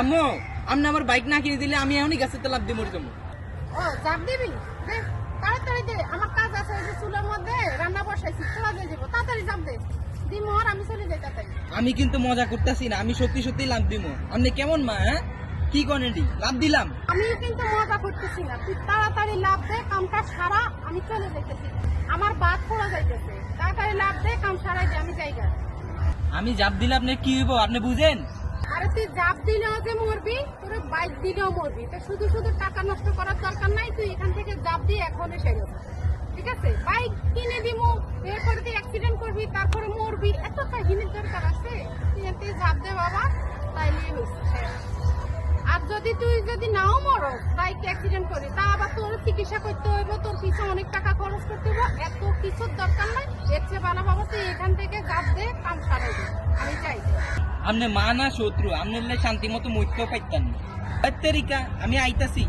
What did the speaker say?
আম্মু আপনি আমার বাইক না কিনে দিলে আমি এখনই গাছেতে লাফ দিয়ে মরে যাবো। ও চাপ দিবি দে, তাড়াতাড়ি দে, আমার কাজ আছে। ওই যে চুলার মধ্যে রান্না বসাইছি, চুলা দিয়ে যাবো, তাড়াতাড়ি চাপ দে। দি মোহর, আমি চলে যাই তাড়াতাড়ি। আমি কিন্তু মজা করতেছি না, আমি সত্যি সত্যি লাফ দিব। আপনি কেমন মা? হ্যাঁ কি করেন লাফ দিলাম? আমি কিন্তু মজা করতেছি না, তুই তাড়াতাড়ি লাভ দে, কামটা সারা, আমি চলে যাইতেছি। আমার বাদ পড়া যাইতেছে, তাড়াতাড়ি লাভ দে, কাম সারাই দে, আমি যাইগা। আমি জাপ দিলে আপনি কি হইব আপনি বুঝেন? আরে তুই জাপ দিলেও যে মরবি, তোর বাইক দিলেও মরবি। তো শুধু শুধু টাকা নষ্ট করার দরকার নাই, তুই এখান থেকে জাপ দিয়ে এখন এসে গেল। ঠিক আছে, বাইক কিনে দিমু, এরপরে তুই অ্যাক্সিডেন্ট করবি, তারপরে মরবি, এত কাহিনীর দরকার আছে? তুই এতে জাপ দে বাবা, তাইলে হচ্ছে। আর যদি নাও মরো, বাইক অ্যাক্সিডেন্ট করি, তা আবার তোর চিকিৎসা করতে হইব, তোর পিছনে অনেক টাকা খরচ করতে হইব, এত কিছুর দরকার নাই। এর চেয়ে ভালো বাবা তুই এখান থেকে জাপ দে, কাম সারাই দে, আমি চাই। আপনি মা না শত্রু? আপনি শান্তি মতো মরতেও পাইতেন না। আমি আইতাছি।